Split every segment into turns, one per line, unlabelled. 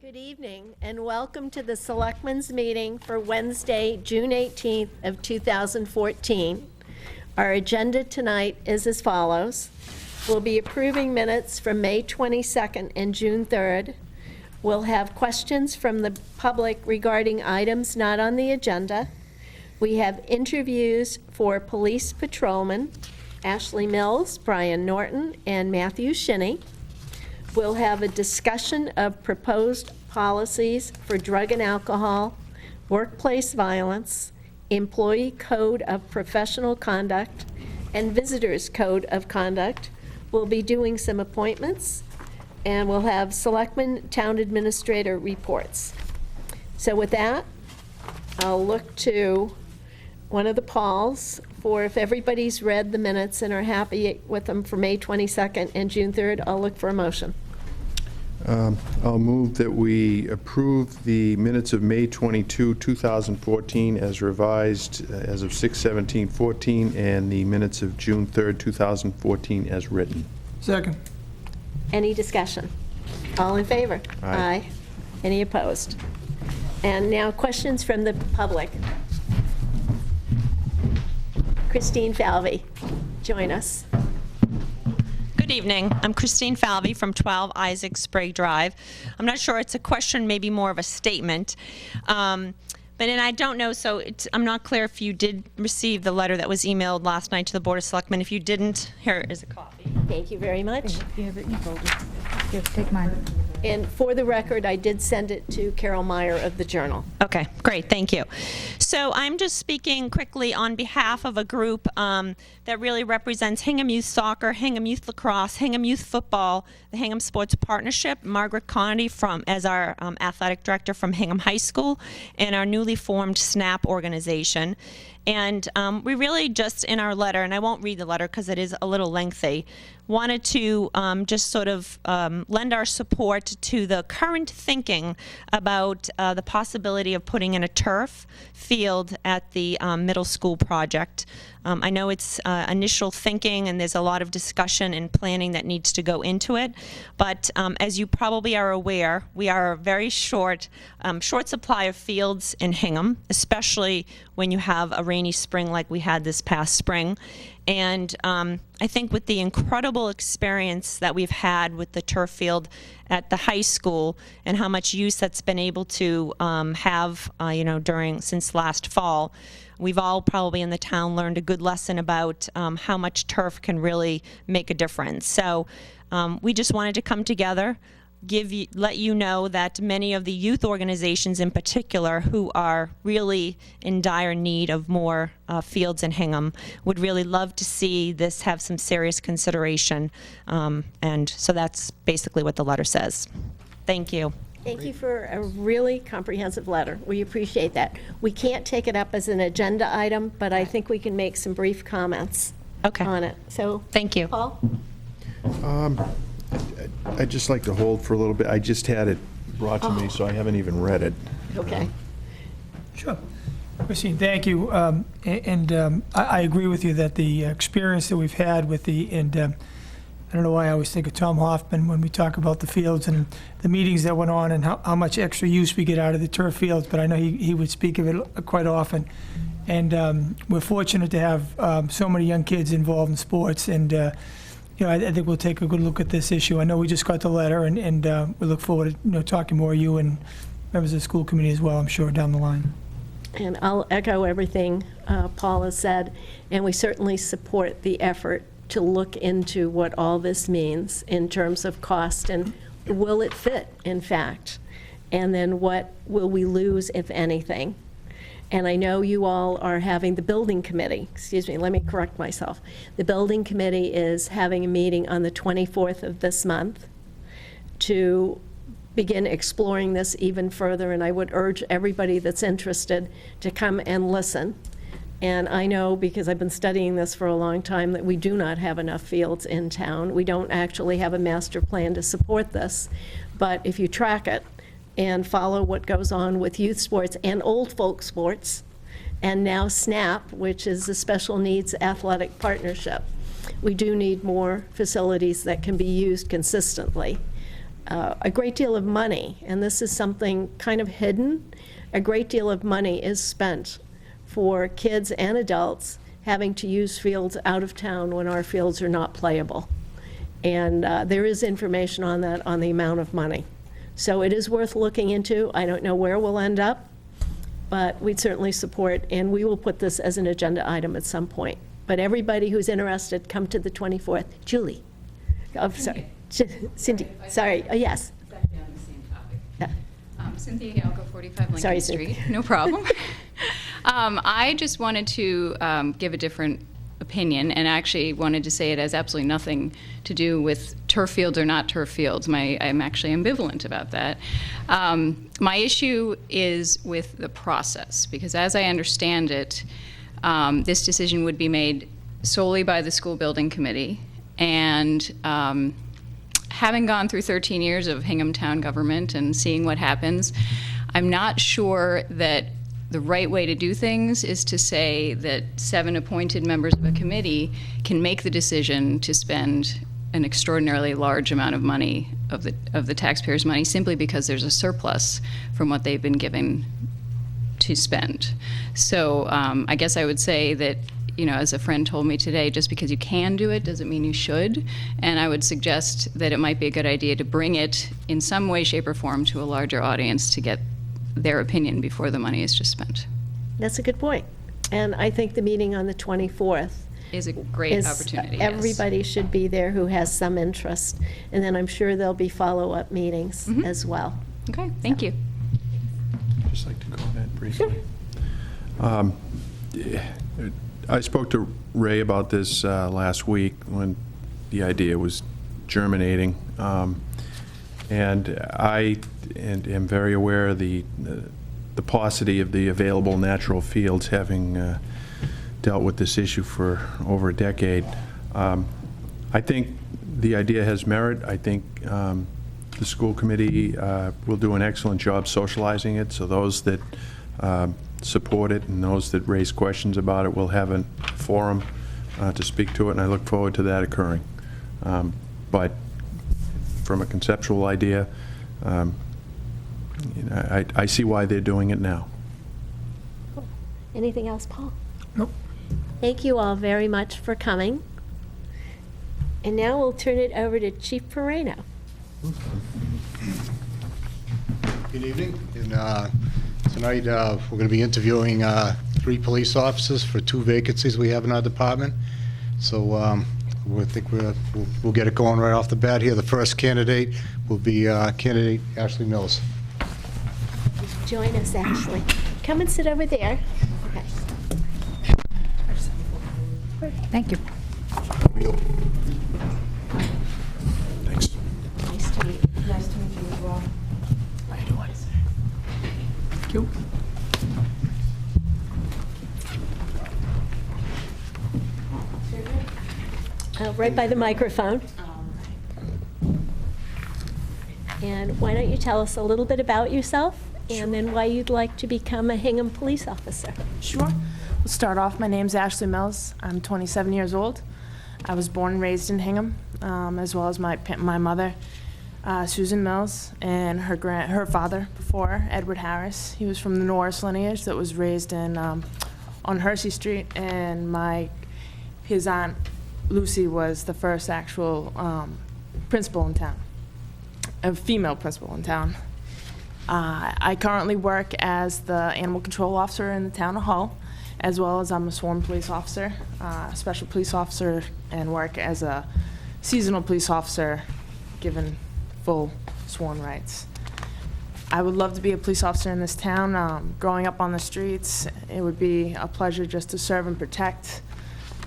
Good evening, and welcome to the Selectmen's meeting for Wednesday, June 18th of 2014. Our agenda tonight is as follows. We'll be approving minutes from May 22nd and June 3rd. We'll have questions from the public regarding items not on the agenda. We have interviews for police patrolmen, Ashley Melz, Brian Norton, and Matthew Shinney. We'll have a discussion of proposed policies for drug and alcohol, workplace violence, employee code of professional conduct, and visitors code of conduct. We'll be doing some appointments, and we'll have Selectmen Town Administrator reports. So with that, I'll look to one of the Pauls for if everybody's read the minutes and are happy with them for May 22nd and June 3rd, I'll look for a motion.
I'll move that we approve the minutes of May 22, 2014 as revised as of 6/17/14 and the minutes of June 3rd, 2014 as written.
Second.
Any discussion? All in favor?
Aye.
Any opposed? And now questions from the public. Christine Falvey, join us.
Good evening. I'm Christine Falvey from 12 Isaac Sprague Drive. I'm not sure it's a question, maybe more of a statement. And I don't know, so I'm not clear if you did receive the letter that was emailed last night to the Board of Selectmen. If you didn't, here is a copy.
Thank you very much.
You have it, you folded. Here, take mine.
And for the record, I did send it to Carol Meyer of the Journal.
Okay, great, thank you. So I'm just speaking quickly on behalf of a group that really represents Hingham Youth Soccer, Hingham Youth Lacrosse, Hingham Youth Football, the Hingham Sports Partnership, Margaret Condy as our athletic director from Hingham High School, and our newly formed SNAP organization. And we really just, in our letter, and I won't read the letter because it is a little lengthy, wanted to just sort of lend our support to the current thinking about the possibility of putting in a turf field at the middle school project. I know it's initial thinking, and there's a lot of discussion and planning that needs to go into it. But as you probably are aware, we are a very short supply of fields in Hingham, especially when you have a rainy spring like we had this past spring. And I think with the incredible experience that we've had with the turf field at the high school and how much use that's been able to have, since last fall, we've all probably in the town learned a good lesson about how much turf can really make a difference. So we just wanted to come together, let you know that many of the youth organizations in particular who are really in dire need of more fields in Hingham would really love to see this have some serious consideration. And so that's basically what the letter says. Thank you.
Thank you for a really comprehensive letter. We appreciate that. We can't take it up as an agenda item, but I think we can make some brief comments on it. So,
thank you.
Paul?
I'd just like to hold for a little bit. I just had it brought to me, so I haven't even read it.
Okay.
Sure. Christine, thank you. I agree with you that the experience that we've had with I don't know why I always think of Tom Hoffman when we talk about the fields and the meetings that went on and how much extra use we get out of the turf fields, but I know he would speak of it quite often. And we're fortunate to have so many young kids involved in sports, and I think we'll take a good look at this issue. I know we just got the letter, and we look forward to talking more to you and members of the school committee as well, I'm sure, down the line.
And I'll echo everything Paul has said, and we certainly support the effort to look into what all this means in terms of cost and will it fit, in fact, and then what will we lose, if anything. And I know you all are having the building committee, let me correct myself. The building committee is having a meeting on the 24th of this month to begin exploring this even further, and I would urge everybody that's interested to come and listen. And I know, because I've been studying this for a long time, that we do not have enough fields in town. We don't actually have a master plan to support this. But if you track it and follow what goes on with youth sports and old folk sports, and now SNAP, which is the Special Needs Athletic Partnership, we do need more facilities that can be used consistently. a great deal of money, and this is something kind of hidden, a great deal of money is spent for kids and adults having to use fields out of town when our fields are not playable. And there is information on that, on the amount of money. So it is worth looking into. I don't know where we'll end up, but we'd certainly support, and we will put this as an agenda item at some point. But everybody who's interested, come to the 24th. Julie. Oh, sorry. Cindy, sorry. Oh, yes.
It's actually on the same topic.
Yeah.
Cynthia Galco, 45 Lincoln
Sorry,
Street.
Cynthia.
No problem. I just wanted to give a different opinion, and actually wanted to say it has absolutely nothing to do with turf fields or not turf fields. I'm actually ambivalent about that. My issue is with the process, because as I understand it, this decision would be made solely by the school building committee, and having gone through 13 years of Hingham town government and seeing what happens, I'm not sure that the right way to do things is to say that 7 appointed members of a committee can make the decision to spend an extraordinarily large amount of money, of the taxpayers' money, simply because there's a surplus from what they've been given to spend. So I guess I would say that, you know, as a friend told me today, just because you can do it doesn't mean you should. And I would suggest that it might be a good idea to bring it in some way, shape, or form to a larger audience to get their opinion before the money is just spent.
That's a good point. And I think the meeting on the 24th
Is a great opportunity, yes.
everybody should be there who has some interest. And then I'm sure there'll be follow-up meetings as well.
Okay, thank you.
I'd just like to comment briefly. I spoke to Ray about this last week when the idea was germinating. And I am very aware of the paucity of the available natural fields, having dealt with this issue for over a decade. I think the idea has merit. I think the school committee will do an excellent job socializing it, so those that support it and those that raise questions about it will have a forum to speak to it, and I look forward to that occurring. But from a conceptual idea, you know, I see why they're doing it now.
Cool. Anything else, Paul?
Nope.
Thank you all very much for coming. And now we'll turn it over to Chief Perrano.
Good evening. And tonight we're going to be interviewing 3 police officers for 2 vacancies we have in our department. So I think we'll get it going right off the bat here. The first candidate will be candidate Ashley Melz.
Join us, Ashley. Come and sit over there. Okay.
Thank you.
Thanks.
Nice to meet you.
Nice to meet you as well.
How you doing? Thank you.
Right by the microphone. And why don't you tell us a little bit about yourself and then why you'd like to become a Hingham police officer?
Sure. We'll start off. My name's Ashley Melz. I'm 27 years old. I was born and raised in Hingham, as well as my mother, Susan Melz, and her father before, Edward Harris. He was from the Norris lineage that was raised in on Hersey Street, and his aunt Lucy was the first actual principal in town, a female principal in town. I currently work as the animal control officer in the town of Hull, as well as I'm a sworn police officer, special police officer, and work as a seasonal police officer, given full sworn rights. I would love to be a police officer in this town. Growing up on the streets, it would be a pleasure just to serve and protect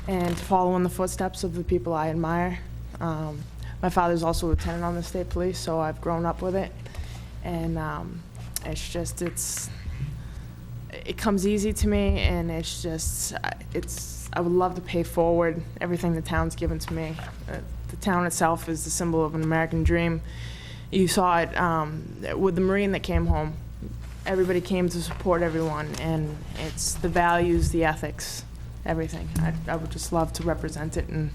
and to follow in the footsteps of the people I admire. My father's also a lieutenant on the state police, so I've grown up with it. And it comes easy to me, and I would love to pay forward everything the town's given to me. The town itself is the symbol of an American dream. You saw it with the Marine that came home. Everybody came to support everyone, and it's the values, the ethics, everything. I would just love to represent it in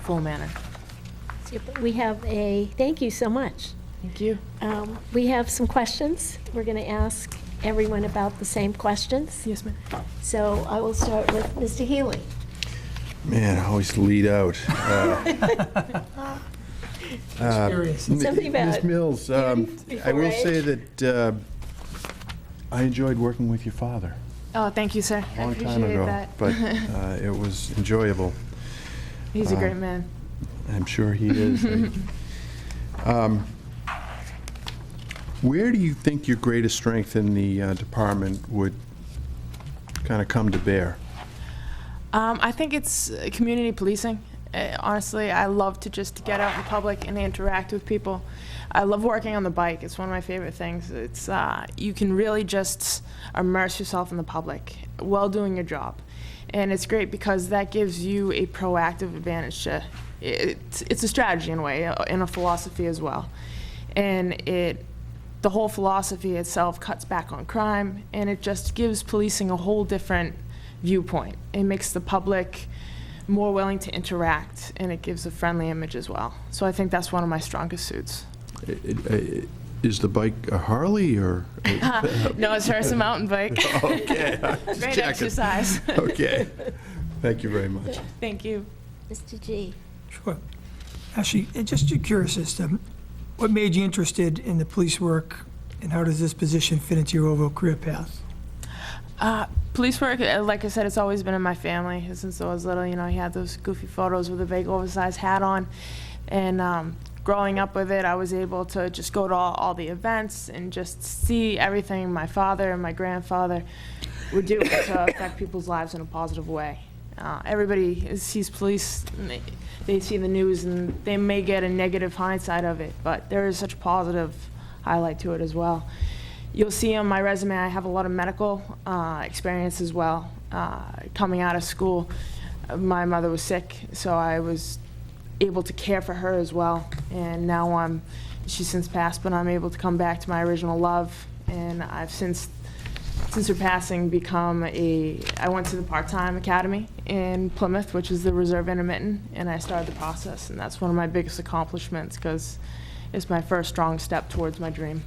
full manner.
So
We have thank you so much.
Thank you.
We have some questions. We're going to ask everyone about the same questions.
Yes, ma'am.
So I will start with Mr. Healy.
Man, I always lead out.
Experience.
Something about
Ms. Mills, I
before
will
age.
say that I enjoyed working with your father
Oh, thank you, sir.
a
I
long time
appreciate
ago,
that.
but it was enjoyable.
He's a great man.
I'm sure he is. Where do you think your greatest strength in the department would kind of come to bear?
I think it's community policing. Honestly, I love to just get out in public and interact with people. I love working on the bike. It's one of my favorite things. It's you can really just immerse yourself in the public while doing your job. And it's great because that gives you a proactive advantage. It's a strategy in a way, and a philosophy as well. And the whole philosophy itself cuts back on crime, and it just gives policing a whole different viewpoint. It makes the public more willing to interact, and it gives a friendly image as well. So I think that's one of my strongest suits.
Is the bike a Harley or?
No, it's a mountain bike.
Okay. just
Great
checking.
exercise.
Okay. Thank you very much.
Thank you.
Mr. G.
Sure. Actually, just curious as to what made you interested in the police work, and how does this position fit into your overall career path?
Police work, like I said, it's always been in my family since I was little. You know, I had those goofy photos with a big oversized hat on, and growing up with it, I was able to just go to all the events and just see everything my father and my grandfather would do to affect people's lives in a positive way. Everybody sees police, and they see the news, and they may get a negative hindsight of it, but there is such a positive highlight to it as well. You'll see on my resume I have a lot of medical experience as well. Coming out of school, my mother was sick, so I was able to care for her as well. And now she's since passed, but I'm able to come back to my original love. And I've since her passing I went to the part-time academy in Plymouth, which is the Reserve Intermittent, and I started the process. And that's one of my biggest accomplishments because it's my first strong step towards my dream.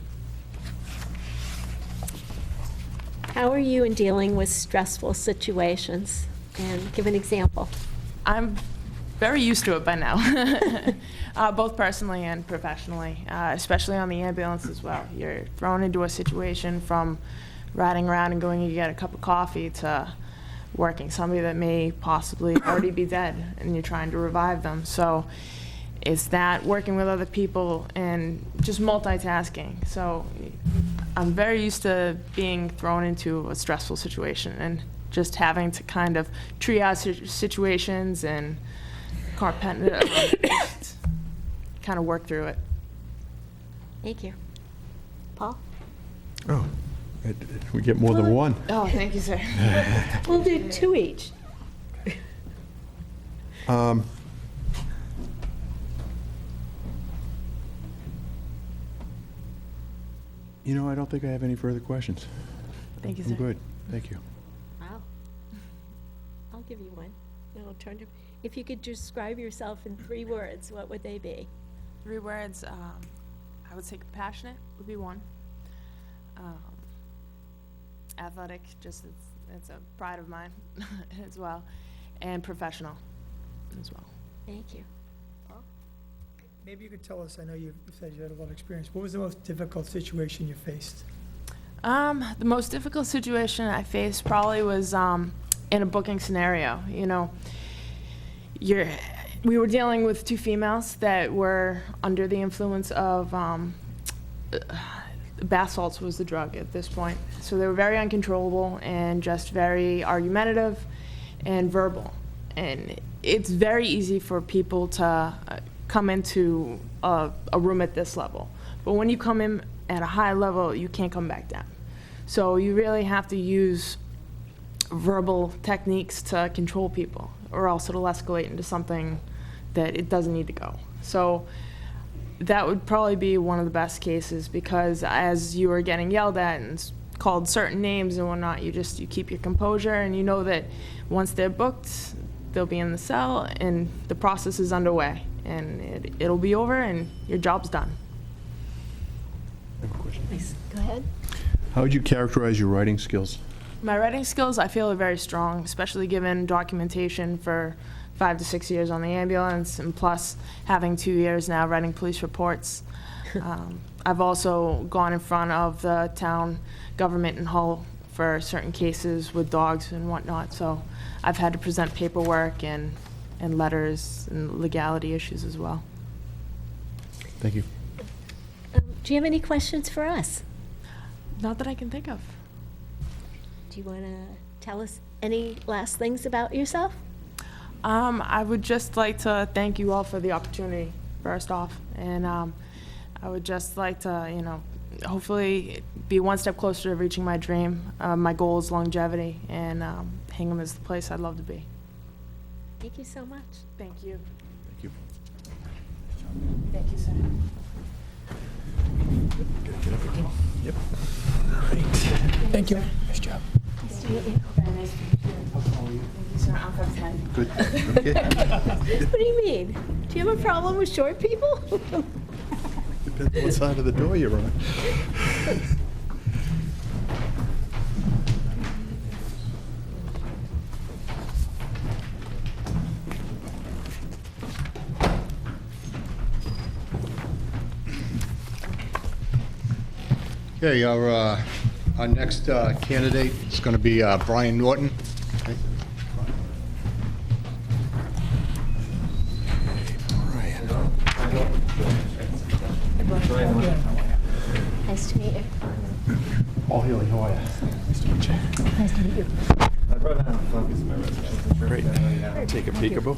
How are you in dealing with stressful situations? And give an example.
I'm very used to it by now, both personally and professionally, especially on the ambulance as well. You're thrown into a situation from riding around and going to get a cup of coffee to working somebody that may possibly already be dead, and you're trying to revive them. So it's that, working with other people, and just multitasking. So I'm very used to being thrown into a stressful situation and just having to kind of triage situations and kind of work through it.
Thank you. Paul?
Oh, we get more than one.
Oh, thank you, sir.
We'll do two each.
You know, I don't think I have any further questions.
Thank you, sir.
I'm good. Thank you.
Wow. I'll give you one. No, turn to, if you could describe yourself in 3 words, what would they be?
3 words, I would say compassionate would be one. Athletic, just it's a pride of mine as well. And professional as well.
Thank you.
Maybe you could tell us, I know you said you had a lot of experience, what was the most difficult situation you faced?
The most difficult situation I faced probably was in a booking scenario. You know, we were dealing with 2 females that were under the influence of bath salts was the drug at this point. So they were very uncontrollable and just very argumentative and verbal. And it's very easy for people to come into a room at this level. But when you come in at a high level, you can't come back down. So you really have to use verbal techniques to control people, or else it'll escalate into something that it doesn't need to go. So that would probably be one of the best cases, because as you are getting yelled at and called certain names and whatnot, you keep your composure, and you know that once they're booked, they'll be in the cell and the process is underway. and it'll be over and your job's done.
I have a question.
Please, go ahead.
How would you characterize your writing skills?
My writing skills, I feel, are very strong, especially given documentation for 5 to 6 years on the ambulance, and plus having 2 years now writing police reports. I've also gone in front of the town government in Hull for certain cases with dogs and whatnot, so I've had to present paperwork and letters and legality issues as well.
Thank you.
Do you have any questions for us?
Not that I can think of.
Do you want to tell us any last things about yourself?
I would just like to thank you all for the opportunity, first off, and I would just like to, hopefully be one step closer to reaching my dream. My goal is longevity, and Hingham is the place I'd love to be.
Thank you so much.
Thank you.
Thank you.
Thank you, sir.
Yep.
Thank you. Nice job.
Nice to meet you.
Very nice to meet you. Thank you, sir. I'm from 10.
Good. Okay.
What do you mean? Do you have a problem with short people?
Depends what side of the door you're on.
Okay, our next candidate is going to be Brian Norton. Okay.
Nice to meet you.
Paul Healy, how are you? Nice to meet you.
Nice to meet you.
I brought down a focus my resume.
Great. Take a peekaboo.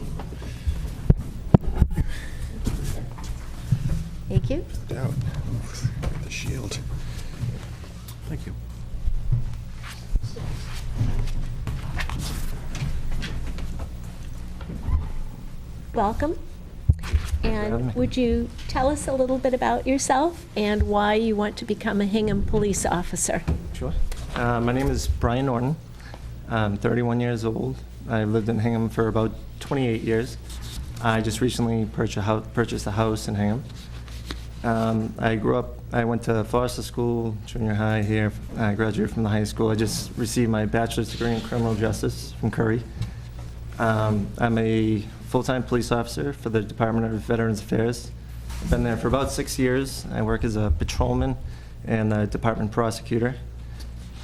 Thank you.
Down. Got the shield. Thank you.
Welcome. And would you tell us a little bit about yourself and why you want to become a Hingham police officer?
Sure. My name is Brian Norton. I'm 31 years old. I've lived in Hingham for about 28 years. I just recently purchased a house in Hingham. I went to Foster School, junior high here. I graduated from the high school. I just received my bachelor's degree in criminal justice from Curry. I'm a full-time police officer for the Department of Veterans Affairs. I've been there for about 6 years. I work as a patrolman and a department prosecutor.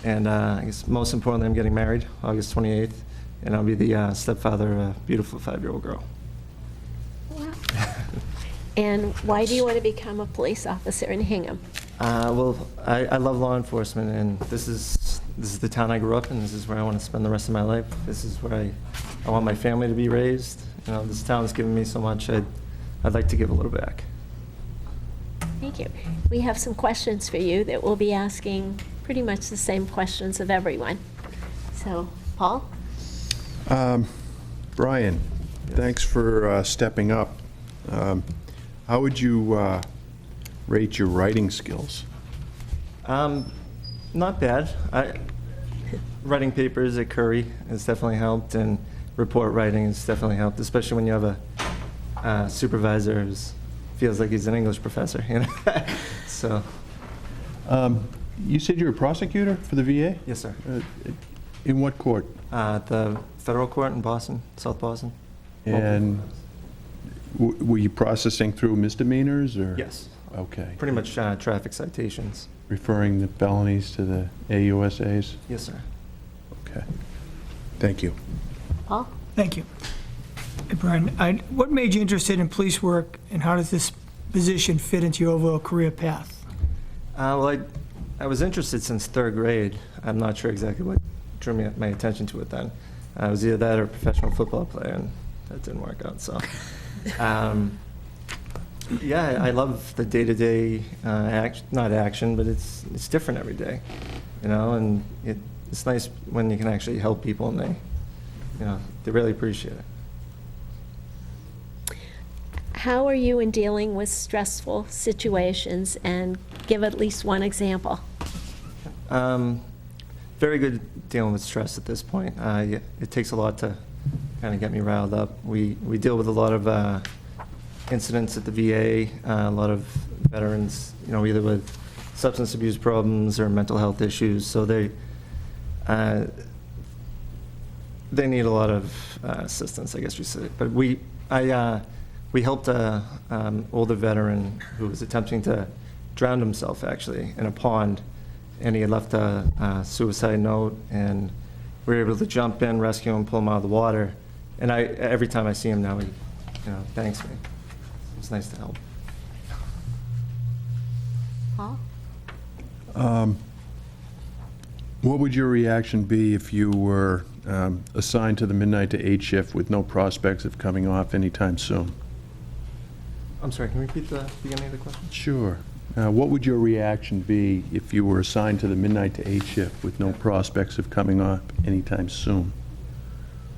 And I guess most importantly, I'm getting married August 28th, and I'll be the stepfather of a beautiful 5-year-old girl.
Wow. And why do you want to become a police officer in Hingham?
Well, I love law enforcement, and this is the town I grew up in. This is where I want to spend the rest of my life. This is where I want my family to be raised. This town's given me so much. I'd like to give a little back.
Thank you. We have some questions for you that we'll be asking pretty much the same questions of everyone. So, Paul?
Brian, thanks for stepping up. How would you rate your writing skills?
Not bad. Writing papers at Curry has definitely helped, and report writing has definitely helped, especially when you have a supervisor who feels like he's an English professor. So.
You said you're a prosecutor for the VA?
Yes, sir.
In what court?
The federal court in Boston, South Boston.
And were you processing through misdemeanors, or?
Yes.
Okay.
Pretty much traffic citations.
Referring the felonies to the AUSAs?
Yes, sir.
Okay. Thank you.
Paul?
Thank you. Hey, Brian, what made you interested in police work, and how does this position fit into your overall career path?
Well, I was interested since 3rd grade. I'm not sure exactly what drew my attention to it then. I was either that or a professional football player, and that didn't work out. So, yeah, I love the day-to-day not action, but it's different every day, and it's nice when you can actually help people and they really appreciate it.
How are you in dealing with stressful situations, and give at least one example?
Very good dealing with stress at this point. It takes a lot to kind of get me riled up. We deal with a lot of incidents at the VA, a lot of veterans, either with substance abuse problems or mental health issues. So they need a lot of assistance, I guess you say. But we helped a older veteran who was attempting to drown himself, actually, in a pond, and he had left a suicide note, and we were able to jump in, rescue him, pull him out of the water. And every time I see him now, he thanks me. It's nice to help.
Paul?
What would your reaction be if you were assigned to the midnight to 8 shift with no prospects of coming off anytime soon?
I'm sorry, can you repeat the beginning of the question?
Sure. What would your reaction be if you were assigned to the midnight to 8 shift with no prospects of coming off anytime soon?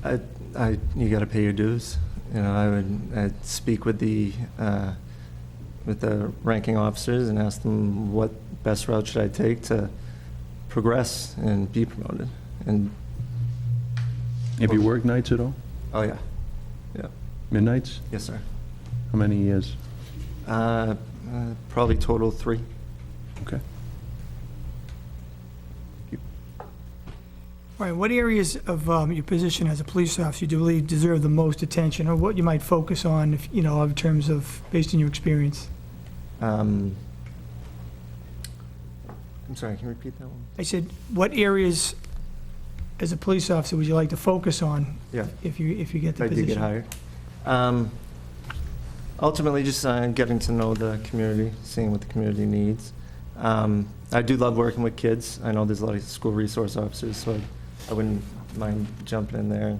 You got to pay your dues. I'd speak with the ranking officers and ask them what best route should I take to progress and be promoted. And
Have you worked nights at all?
oh yeah,
Midnights?
yes sir.
How many years?
Probably total 3.
Okay.
All right, what areas of your position as a police officer do you believe deserve the most attention, or what you might focus on, if, in terms of, based on your experience?
I'm sorry, can you repeat that one?
I said, what areas, as a police officer, would you like to focus on
Yeah.
if you get the
I
position?
do get hired. Ultimately, just getting to know the community, seeing what the community needs. I do love working with kids. I know there's a lot of school resource officers, so I wouldn't mind jumping in there.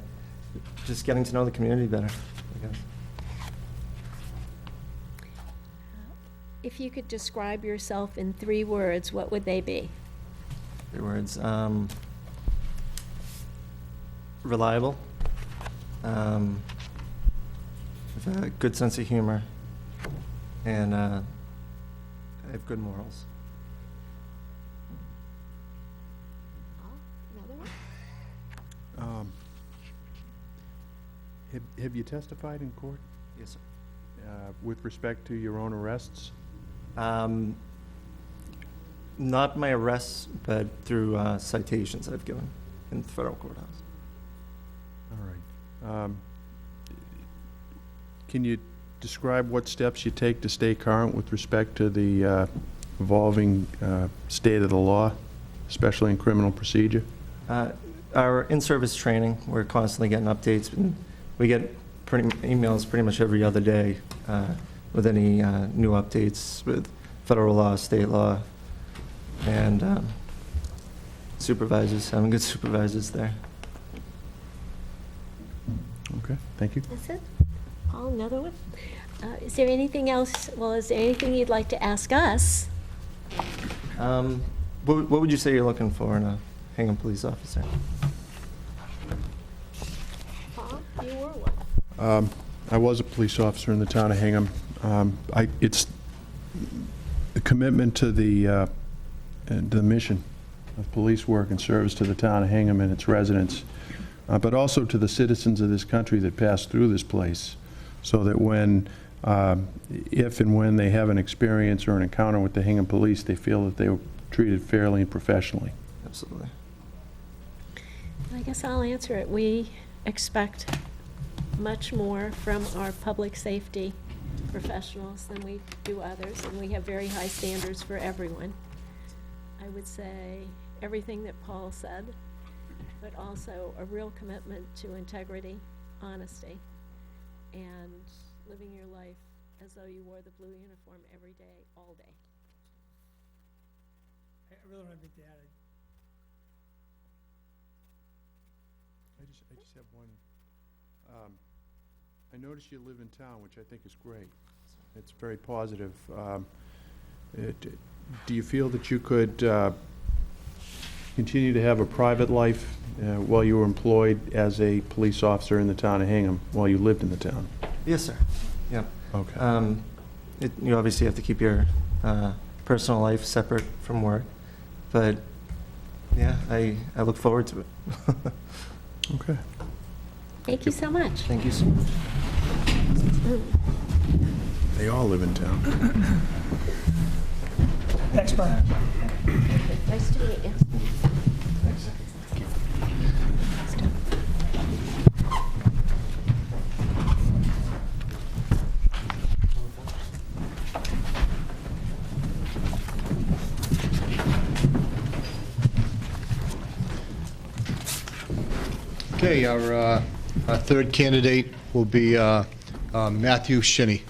Just getting to know the community better, I guess.
If you could describe yourself in 3 words, what would they be?
3 words. Reliable. With a good sense of humor. And I have good morals.
Another one?
Have you testified in court
Yes, sir.
with respect to your own arrests?
Not my arrests, but through citations I've given in the federal courthouse.
All right. Can you describe what steps you take to stay current with respect to the evolving state of the law, especially in criminal procedure?
Our in-service training, we're constantly getting updates, and we get emails pretty much every other day with any new updates with federal law, state law, and supervisors, having good supervisors there.
Okay, thank you.
That's it? Paul, another one? Is there anything else, is there anything you'd like to ask us?
What would you say you're looking for in a Hingham police officer?
Paul, you were one.
I was a police officer in the town of Hingham. It's the commitment to the mission of police work and service to the town of Hingham and its residents, but also to the citizens of this country that pass through this place, so that if and when they have an experience or an encounter with the Hingham police, they feel that they were treated fairly and professionally.
Absolutely.
I guess I'll answer it. We expect much more from our public safety professionals than we do others, and we have very high standards for everyone. I would say everything that Paul said, but also a real commitment to integrity, honesty, and living your life as though you wore the blue uniform every day, all day.
I really don't have anything to add.
I just have one. I noticed you live in town, which I think is great. It's very positive. Do you feel that you could continue to have a private life while you were employed as a police officer in the town of Hingham while you lived in the town?
Yes, sir. Yeah.
Okay.
You obviously have to keep your personal life separate from work, but yeah, I look forward to it.
Okay.
Thank you so much.
Thank you so much.
They all live in town.
Thanks, Brian.
Nice to meet you.
Okay, our third candidate will be Matthew Shinny.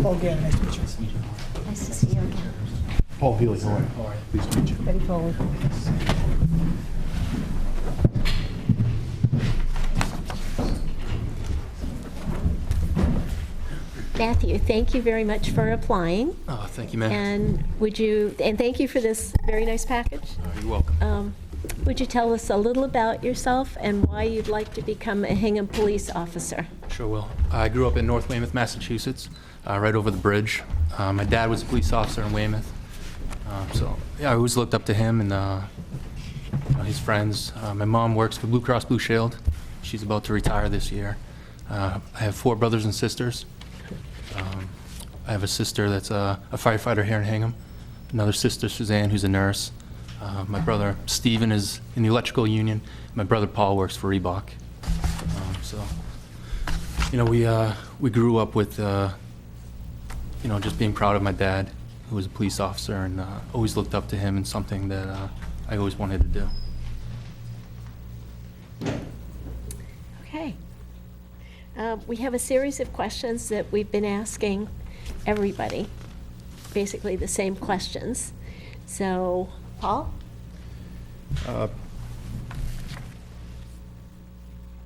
Paul Gannon, nice to meet you.
Nice to see you again.
Paul Healy, how are you? Pleased to meet you.
Betty Foley. Matthew, thank you very much for applying.
Oh, thank you, ma'am.
And thank you for this very nice package.
You're welcome.
Would you tell us a little about yourself and why you'd like to become a Hingham police officer?
Sure will. I grew up in North Weymouth, Massachusetts, right over the bridge. My dad was a police officer in Weymouth. So yeah, I always looked up to him and his friends. My mom works for Blue Cross Blue Shield. She's about to retire this year. I have 4 brothers and sisters. I have a sister that's a firefighter here in Hingham, another sister, Suzanne, who's a nurse. My brother, Steven, is in the electrical union. My brother, Paul, works for Reebok. So, you know, we grew up with, you know, just being proud of my dad, who was a police officer, and always looked up to him and something that I always wanted to do.
Okay. We have a series of questions that we've been asking everybody, basically the same questions. So, Paul?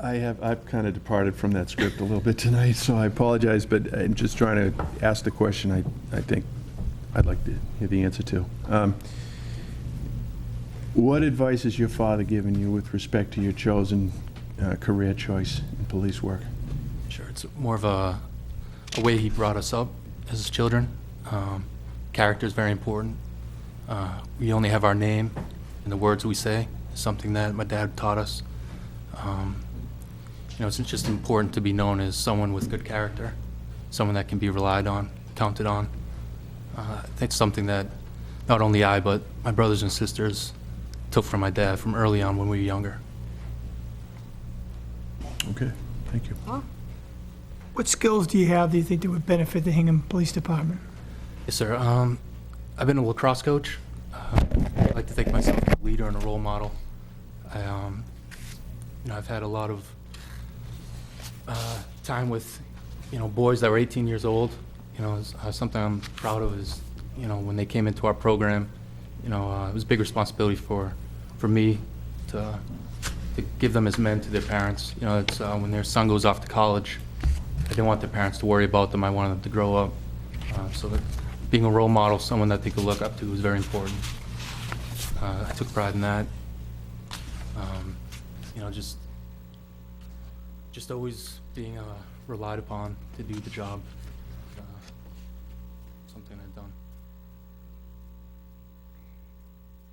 I've kind of departed from that script a little bit tonight, so I apologize, but I'm just trying to ask the question I think I'd like to hear the answer to. What advice has your father given you with respect to your chosen career choice in police work?
Sure, it's more of a way he brought us up as children. Character is very important. We only have our name and the words we say. It's something that my dad taught us. You know, it's just important to be known as someone with good character, someone that can be relied on, counted on. It's something that not only I, but my brothers and sisters took from my dad from early on when we were younger.
Okay, thank you.
What skills do you have that you think that would benefit the Hingham Police Department?
Yes, sir. I've been a lacrosse coach. I like to think myself as a leader and a role model. You know, I've had a lot of time with, you know, boys that were 18 years old. You know, something I'm proud of is, you know, when they came into our program, you know, it was a big responsibility for me to give them as men to their parents. You know, it's when their son goes off to college, I didn't want their parents to worry about them. I wanted them to grow up. So that being a role model, someone that they could look up to, was very important. I took pride in that. You know, just always being relied upon to do the job. Something I've done.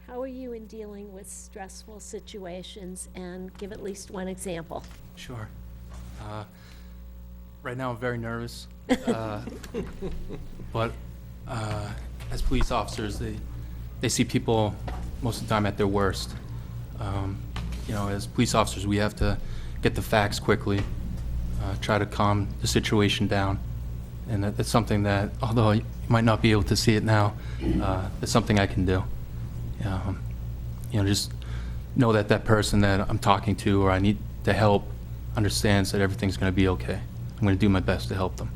How are you in dealing with stressful situations, and give at least one example?
Sure. Right now I'm very nervous, but as police officers, they see people most of the time at their worst. You know, as police officers, we have to get the facts quickly, try to calm the situation down, and that's something that, although you might not be able to see it now, it's something I can do. You know, just know that that person that I'm talking to or I need to help understands that everything's going to be okay. I'm going to do my best to help them.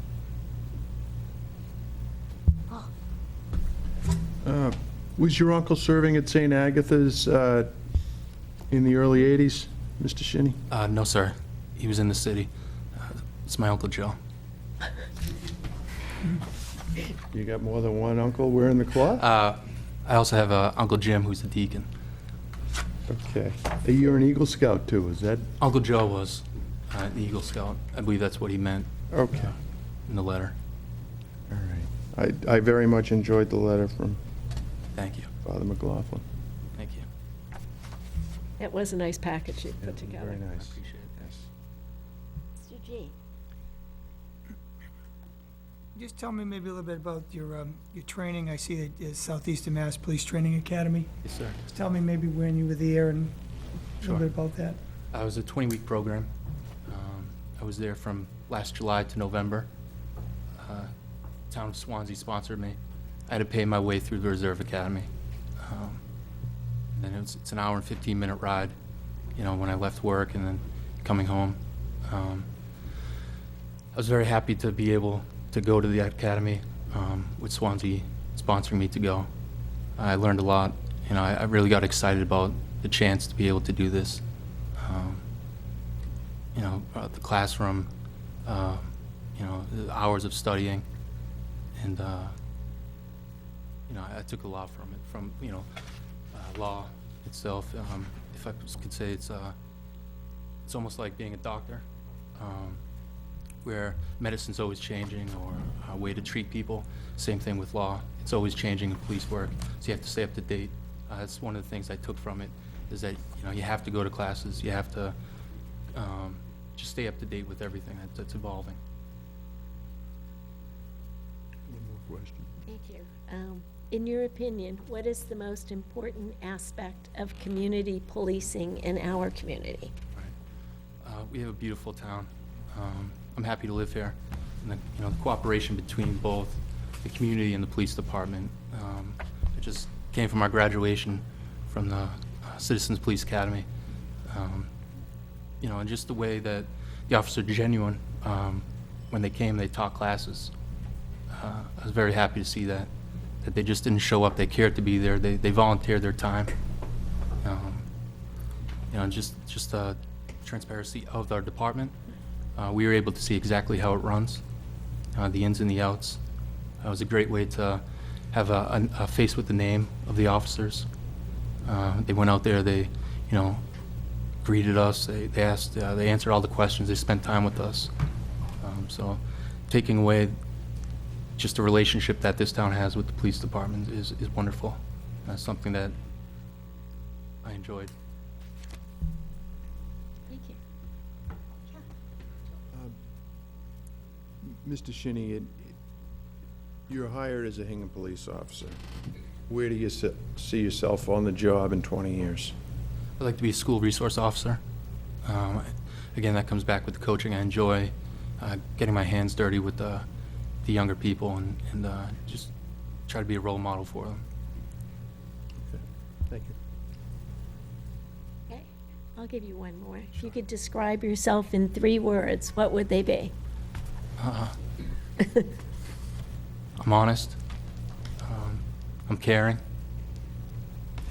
Was your uncle serving at St. Agatha's in the early 80s, Mr. Shinny?
No, sir. He was in the city. It's my Uncle Joe.
You got more than one uncle wearing the cloth?
I also have Uncle Jim, who's the deacon.
Okay. You're an Eagle Scout, too, is that?
Uncle Joe was an Eagle Scout. I believe that's what he meant
Okay.
in the letter.
All right. I very much enjoyed the letter from
Thank you.
Father McLaughlin.
Thank you.
It was a nice package you put together.
Very
I
nice.
appreciate it.
Yes.
Mr. G.
Just tell me maybe a little bit about your training. I see that it's Southeastern Mass Police Training Academy.
Yes, sir.
Just tell me maybe when you were there and a
Sure.
little bit about that.
It was a 20-week program. I was there from last July to November. Town of Swansea sponsored me. I had to pay my way through the Reserve Academy. And then it's an hour and 15-minute ride, you know, when I left work and then coming home. I was very happy to be able to go to the academy with Swansea sponsoring me to go. I learned a lot. You know, I really got excited about the chance to be able to do this. You know, the classroom, you know, the hours of studying, and you know, I took a lot from it, from, you know, law itself. If I could say, it's almost like being a doctor, where medicine's always changing, or a way to treat people. Same thing with law. It's always changing in police work, so you have to stay up to date. That's one of the things I took from it, is that, you know, you have to go to classes, you have to just stay up to date with everything that's evolving.
One more question.
Thank you. In your opinion, what is the most important aspect of community policing in our community?
We have a beautiful town. I'm happy to live here. And the, you know, the cooperation between both the community and the police department. It just came from our graduation from the Citizens Police Academy. You know, and just the way that the officers are genuine. When they came, they taught classes. I was very happy to see that they just didn't show up. They cared to be there. They volunteered their time. You know, just transparency of our department. We were able to see exactly how it runs, the ins and the outs. It was a great way to have a face with the name of the officers. They went out there, they, you know, greeted us, they asked, they answered all the questions, they spent time with us. So taking away just the relationship that this town has with the police department is wonderful. That's something that I enjoyed.
Thank you.
Mr. Shinny, you're hired as a Hingham police officer. Where do you see yourself on the job in 20 years?
I'd like to be a school resource officer. Again, that comes back with the coaching. I enjoy getting my hands dirty with the younger people and just try to be a role model for them.
Okay. Thank you.
Okay, I'll give you one more. If you could describe yourself in 3 words, what would they be?
I'm honest. I'm caring.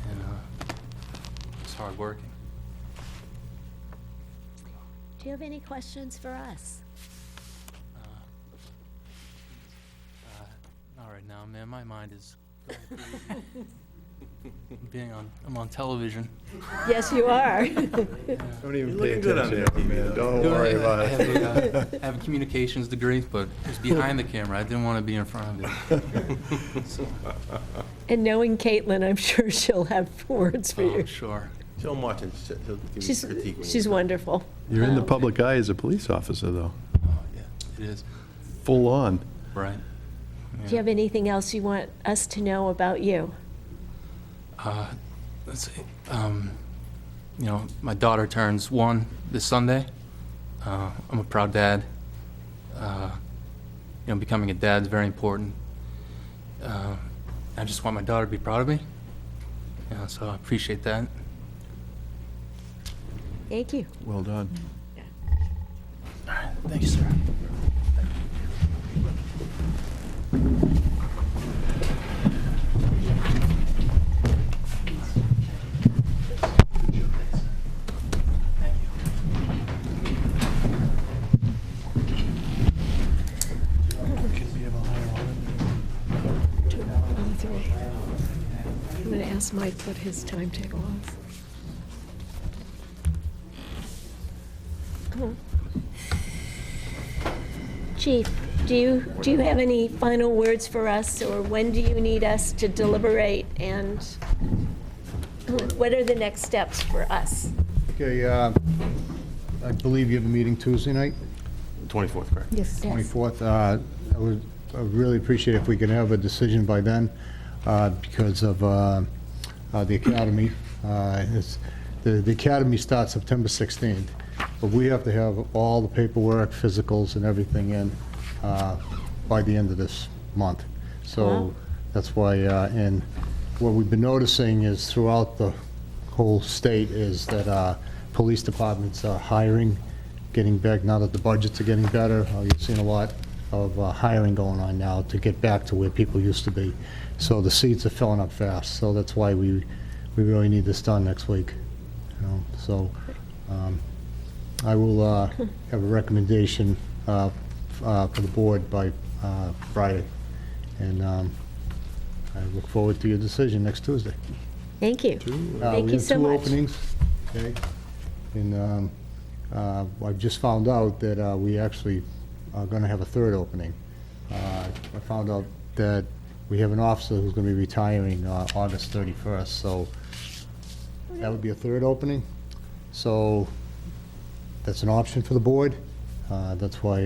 And just hardworking.
Do you have any questions for us?
Not right now, man. My mind is I'm on television.
Yes, you are.
Don't even
You're
pay
looking good on
attention to
there,
it, man. Don't worry about
I
it.
have a communications degree, but it's behind the camera. I didn't want to be in front of it. So,
And knowing Caitlin, I'm sure she'll have words for you.
sure.
He'll watch it, he'll give you critique.
She's wonderful.
You're in the public eye as a police officer, though.
Oh, yeah, it is.
Full on.
Right.
Do you have anything else you want us to know about you?
Let's see. You know, my daughter turns 1 this Sunday. I'm a proud dad. You know, becoming a dad is very important. I just want my daughter to be proud of me. Yeah, so I appreciate that.
Thank you.
Well done.
All right, thank you, sir.
I'm going to ask Mike what his timetable is. Chief, do you have any final words for us, or when do you need us to deliberate and What are the next steps for us?
Okay, I believe you have a meeting Tuesday night,
24th, correct?
Yes.
24th. I would really appreciate if we could have a decision by then because of the academy. The academy starts September 16th, but we have to have all the paperwork, physicals, and everything in by the end of this month. So
Wow.
that's why, and what we've been noticing is throughout the whole state is that police departments are hiring, getting back, now that the budgets are getting better. You've seen a lot of hiring going on now to get back to where people used to be. So the seats are filling up fast, so that's why we really need this done next week. You know, so I will have a recommendation for the board by Friday, and I look forward to your decision next Tuesday.
Thank you. Thank you so
We
much.
have 2 openings, okay? And I've just found out that we actually are going to have a 3rd opening. I found out that we have an officer who's going to be retiring August 31st, so that would be a 3rd opening. So that's an option for the board. That's why,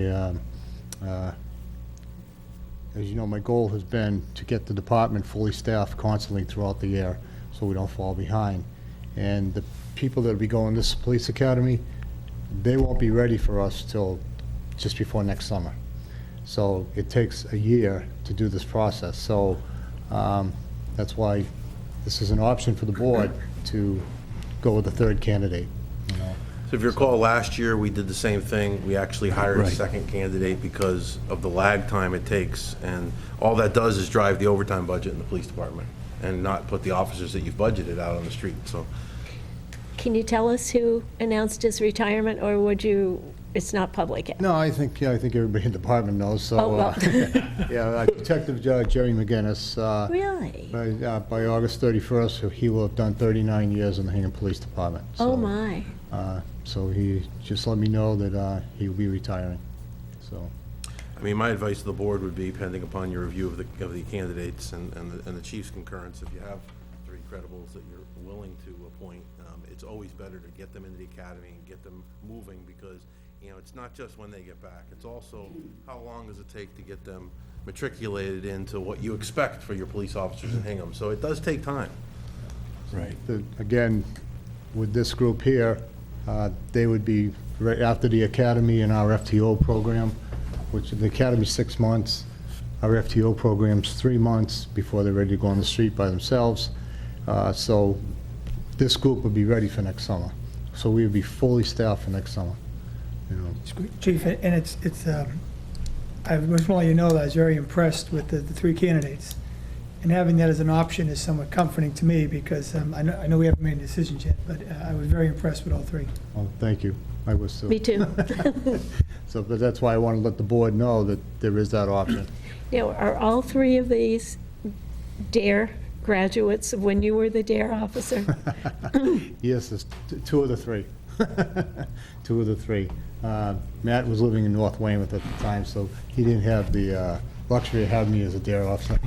as you know, my goal has been to get the department fully staffed constantly throughout the year so we don't fall behind. And the people that'll be going to this police academy, they won't be ready for us till just before next summer. So it takes a year to do this process. So that's why this is an option for the board to go with the 3rd candidate, you know.
So if you recall, last year, we did the same thing. We actually hired a second candidate because of the lag time it takes. And all that does is drive the overtime budget in the police department and not put the officers that you've budgeted out on the street, so.
Can you tell us who announced his retirement, or would you, it's not public yet?
No, I think everybody in the department knows, so.
Oh, well.
Yeah, Detective Jerry McGinnis.
Really?
By August 31st, he will have done 39 years in the Hingham Police Department.
Oh,
So,
my.
So he just let me know that he will be retiring, so.
I mean, my advice to the board would be, pending upon your review of the candidates and the chief's concurrence, if you have 3 credibles that you're willing to appoint, it's always better to get them into the academy and get them moving, because, you know, it's not just when they get back, it's also how long does it take to get them matriculated into what you expect for your police officers in Hingham. So it does take time.
Right.
Again, with this group here, they would be right after the academy and our FTO program, which the academy's 6 months. Our FTO program's 3 months before they're ready to go on the street by themselves. So this group would be ready for next summer. So we would be fully staffed for next summer, you know.
Chief, and it's I just want to let you know that I was very impressed with the 3 candidates. And having that as an option is somewhat comforting to me, because I know we haven't made decisions yet, but I was very impressed with all 3.
Well, thank you. I was too.
Me too.
So, but that's why I want to let the board know that there is that option.
Now, are all 3 of these DARE graduates of when you were the DARE officer?
Yes, it's 2 of the 3. 2 of the 3. Matt was living in North Weymouth at the time, so he didn't have the luxury of having me as a DARE officer.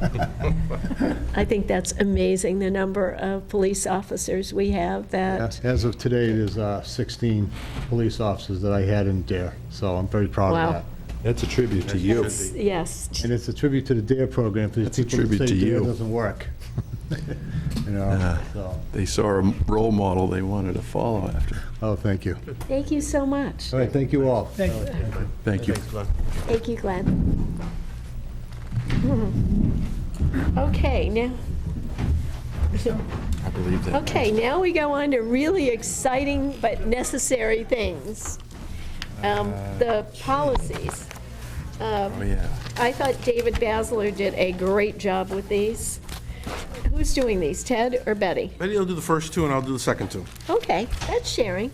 I think that's amazing, the number of police officers we have that,
As of today, there's 16 police officers that I had in DARE, so I'm very proud
Wow.
of that.
That's a tribute to you.
yes.
And it's a tribute to the DARE program, for the
That's a
people that
tribute
say
to
DARE
you.
doesn't work. You know, so,
They saw a role model they wanted to follow after.
oh, thank you.
Thank you so much.
All right, thank you all.
Thank you.
Thank you.
Thanks, Glenn.
Thank you, Glenn. Okay, now,
I believe that.
okay, now we go on to really exciting but necessary things. The policies.
Oh, yeah.
I thought David Basler did a great job with these. Who's doing these, Ted or Betty?
Betty will do the first 2, and I'll do the second 2.
Okay, that's sharing.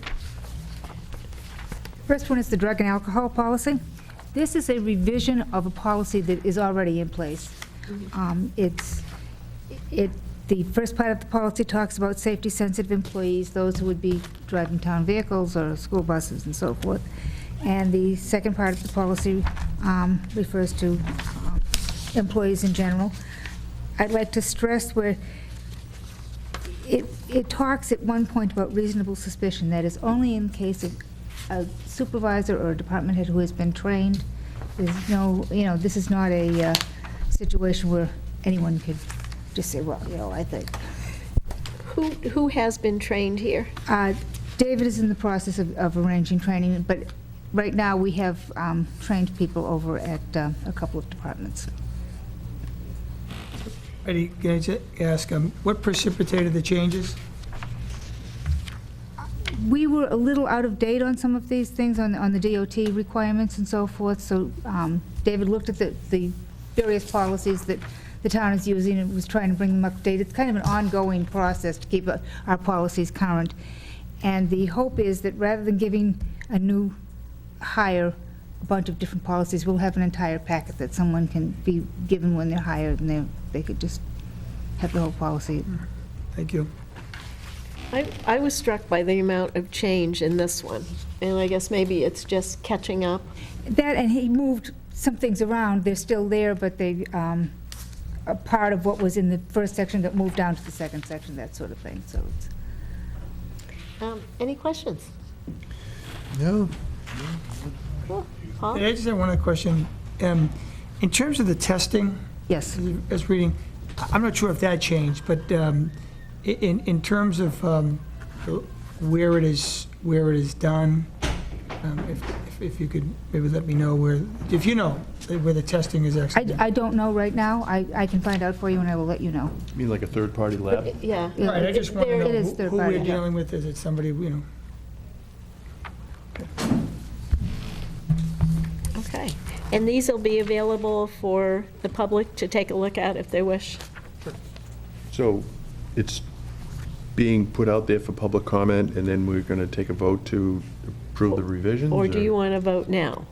First one is the drug and alcohol policy. This is a revision of a policy that is already in place. The first part of the policy talks about safety-sensitive employees, those who would be driving town vehicles or school buses and so forth. And the second part of the policy refers to employees in general. I'd like to stress where It talks at one point about reasonable suspicion. That is only in case of a supervisor or a department head who has been trained. There's no, this is not a situation where anyone could just say, well, I think.
Who has been trained here?
David is in the process of arranging training, but right now we have trained people over at a couple of departments.
Eddie, can I just ask, what precipitated the changes?
We were a little out of date on some of these things, on the DOT requirements and so forth, so David looked at the various policies that the town is using and was trying to bring them up to date. It's kind of an ongoing process to keep our policies current. And the hope is that rather than giving a new hire a bunch of different policies, we'll have an entire packet that someone can be given when they're hired, and they could just have the whole policy.
Thank you.
I was struck by the amount of change in this one, and I guess maybe it's just catching up.
That, and he moved some things around. They're still there, but they, a part of what was in the first section got moved down to the second section, that sort of thing, so it's...
Any questions?
No.
Cool. Paul?
I just have one other question. In terms of the testing,
Yes.
as reading, I'm not sure if that changed, but in terms of where it is done, if you could maybe let me know where the testing is actually.
I don't know right now. I can find out for you, and I will let you know.
You mean like a third-party lab?
Yeah.
Right, I just want to
There-
know
It is
who
third
we're
party, yeah.
dealing with. Is it somebody,
Okay. And these will be available for the public to take a look at if they wish?
So it's being put out there for public comment, and then we're going to take a vote to approve the revisions?
Or do you want to vote now?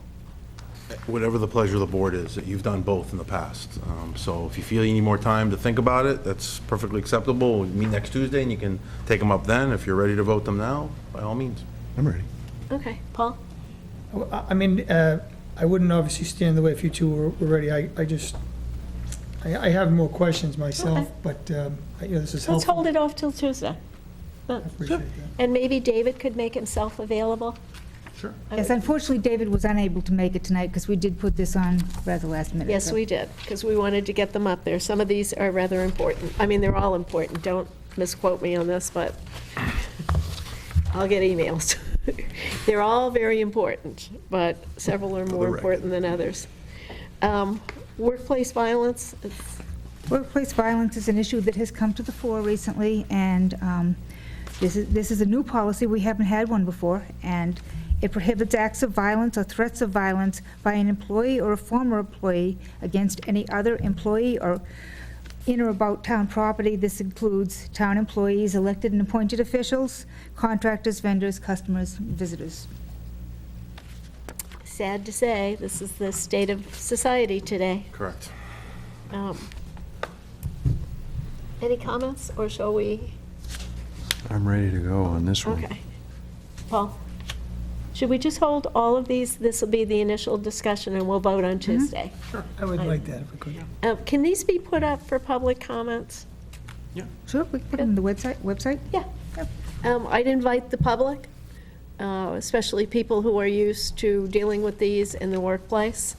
Whatever the pleasure of the board is, that you've done both in the past. So if you feel you need more time to think about it, that's perfectly acceptable. We meet next Tuesday, and you can take them up then. If you're ready to vote them now, by all means.
I'm ready.
Okay. Paul?
I mean, I wouldn't obviously stand in the way if you two were ready. I have more questions myself,
Okay.
but, this is helpful.
Let's hold it off till Tuesday.
I appreciate that.
And maybe David could make himself available?
Sure.
Yes, unfortunately, David was unable to make it tonight because we did put this on rather last minute.
Yes,
so-
we did, because we wanted to get them up there. Some of these are rather important. I mean, they're all important. Don't misquote me on this, but I'll get emails. They're all very important, but several are more
record.
important than others. Workplace violence, it's-
Workplace violence is an issue that has come to the fore recently, and this is a new policy. We haven't had one before, and it prohibits acts of violence or threats of violence by an employee or a former employee against any other employee or in or about town property. This includes town employees, elected and appointed officials, contractors, vendors, customers, visitors.
sad to say, this is the state of society today.
Correct.
Any comments, or shall we?
I'm ready to go on this one.
Okay. Paul? Should we just hold all of these? This will be the initial discussion, and we'll vote on Tuesday.
I would like that if we could.
Can these be put up for public comments?
Sure, we can put it on the website?
Yeah. I'd invite the public, especially people who are used to dealing with these in the workplace,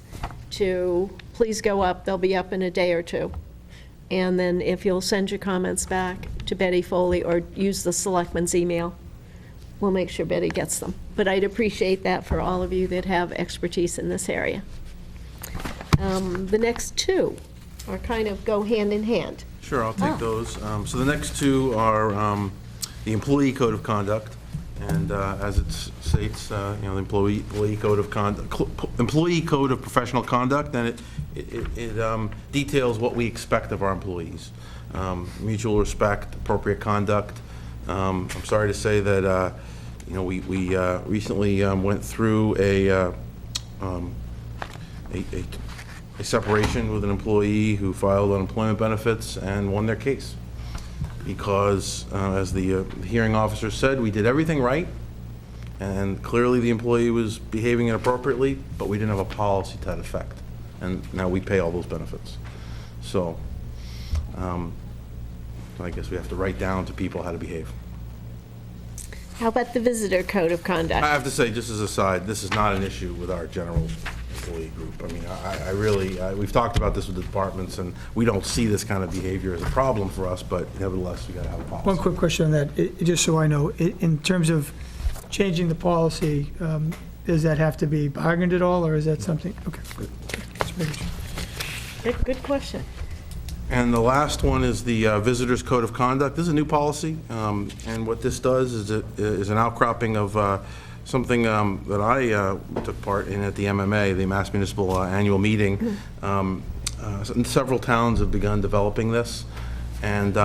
to please go up. They'll be up in a day or two. And then if you'll send your comments back to Betty Foley or use the selectman's email, we'll make sure Betty gets them. But I'd appreciate that for all of you that have expertise in this area. The next two are kind of go hand in hand.
Sure, I'll take those. So the next two are the employee code of conduct, and as it states, the employee code of conduct, employee code of professional conduct, and it details what we expect of our employees. Mutual respect, appropriate conduct. I'm sorry to say that we recently went through a separation with an employee who filed unemployment benefits and won their case. Because, as the hearing officer said, we did everything right, and clearly the employee was behaving inappropriately, but we didn't have a policy to that effect. And now we pay all those benefits. So, I guess we have to write down to people how to behave.
How about the visitor code of
I
conduct?
have to say, just as a side, this is not an issue with our general employee group. I mean, I really, we've talked about this with the departments, and we don't see this kind of behavior as a problem for us, but nevertheless, we got to have a policy.
One quick question on that, just so I know. In terms of changing the policy, does that have to be bargained at all, or is that something? Okay, good. Just making sure.
Good question.
And the last one is the Visitors Code of Conduct. This is a new policy, and what this does is an outcropping of something that I took part in at the MMA, the Mass Municipal Annual Meeting. Several towns have begun developing this, and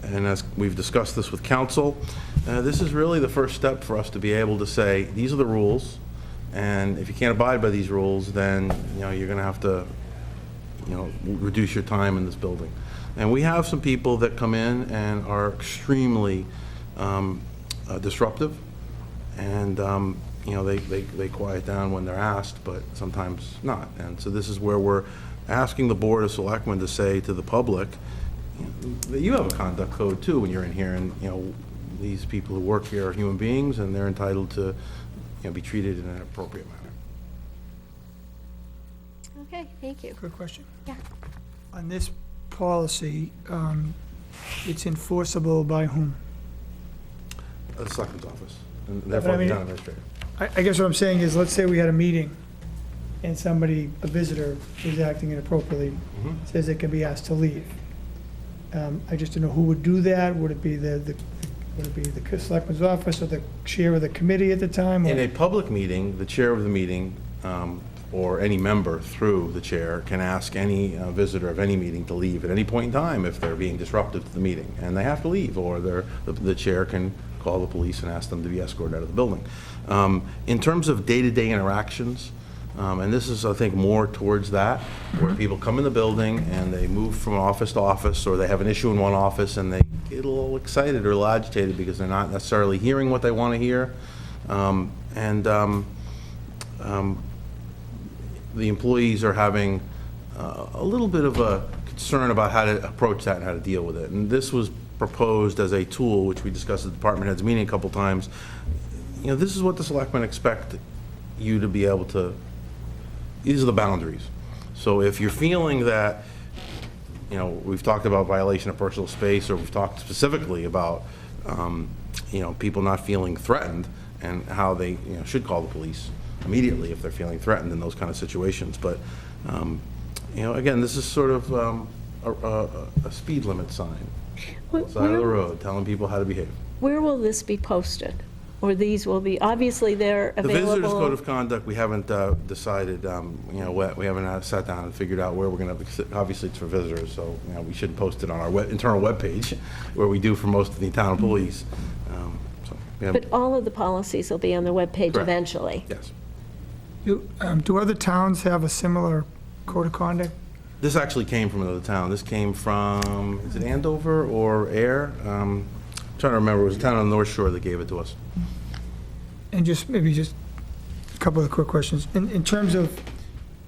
as we've discussed this with council, this is really the first step for us to be able to say, these are the rules, and if you can't abide by these rules, then you're going to have to reduce your time in this building. And we have some people that come in and are extremely disruptive, and they quiet down when they're asked, but sometimes not. And so this is where we're asking the Board of Selectmen to say to the public that you have a conduct code too when you're in here, and these people who work here are human beings, and they're entitled to be treated in an appropriate manner.
Okay, thank you.
Quick question.
Yeah.
On this policy, it's enforceable by whom?
The Selectmen's office, and
But
therefore
I
the
mean,
town administrator.
I guess what I'm saying is, let's say we had a meeting, and somebody, a visitor, who's acting inappropriately, says they can be asked to leave. I just don't know who would do that. Would it be the Selectman's office, or the chair of the committee at the time? or-
In a public meeting, the chair of the meeting, or any member through the chair, can ask any visitor of any meeting to leave at any point in time if they're being disruptive to the meeting, and they have to leave, or the chair can call the police and ask them to be escorted out of the building. In terms of day-to-day interactions, and this is, I think, more towards that, where people come in the building and they move from office to office, or they have an issue in one office and they get a little excited or a little agitated because they're not necessarily hearing what they want to hear. The employees are having a little bit of a concern about how to approach that and how to deal with it. And this was proposed as a tool, which we discussed at the department heads meeting a couple times. This is what the selectmen expect you to be able to, these are the boundaries. So if you're feeling that, we've talked about violation of personal space, or we've talked specifically about, people not feeling threatened, and how they, should call the police immediately if they're feeling threatened in those kind of situations. But, again, this is sort of a speed limit sign, side of the road, telling people how to behave.
Where will this be posted? Or these will be, obviously, they're
The
available?
Visitors Code of Conduct, we haven't decided, we haven't sat down and figured out where we're going to, obviously it's for visitors, so, we should post it on our internal webpage, where we do for most of the town employees. So, we haven't-
But all of the policies will be on the webpage
Correct.
eventually?
Yes.
Do other towns have a similar code of conduct?
This actually came from another town. This came from, is it Andover or Air? I'm trying to remember. It was a town on the North Shore that gave it to us.
And maybe just a couple of quick questions. In terms of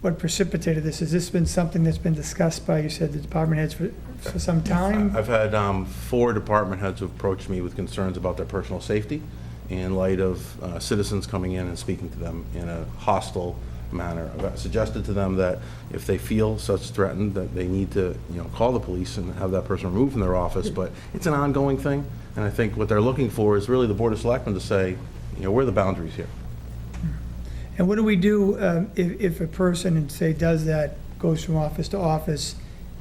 what precipitated this, has this been something that's been discussed by, you said, the department heads for some time?
I've had 4 department heads who approached me with concerns about their personal safety in light of citizens coming in and speaking to them in a hostile manner. I've suggested to them that if they feel such threatened, that they need to, call the police and have that person removed from their office. But it's an ongoing thing, and I think what they're looking for is really the Board of Selectmen to say, where are the boundaries here?
And what do we do if a person, say, does that, goes from office to office,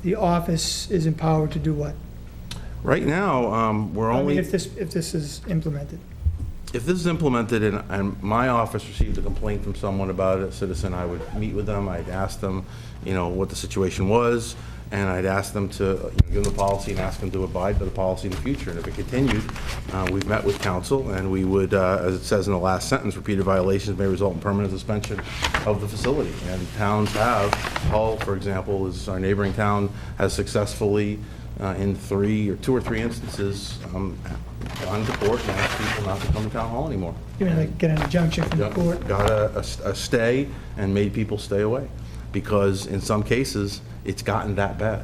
the office is empowered to do what?
Right now, we're
I
only...
mean, if this is implemented.
If this is implemented and my office received a complaint from someone about a citizen, I would meet with them, I'd ask them, what the situation was, and I'd ask them to give them the policy and ask them to abide by the policy in the future. And if it continued, we've met with council, and we would, as it says in the last sentence, repeated violations may result in permanent suspension of the facility. And towns have, Hull, for example, is our neighboring town, has successfully, in 2 or 3 instances, gone to court and asked people not to come to town hall anymore.
You mean, like, get an injunction from the court?
Got a stay and made people stay away, because in some cases, it's gotten that bad.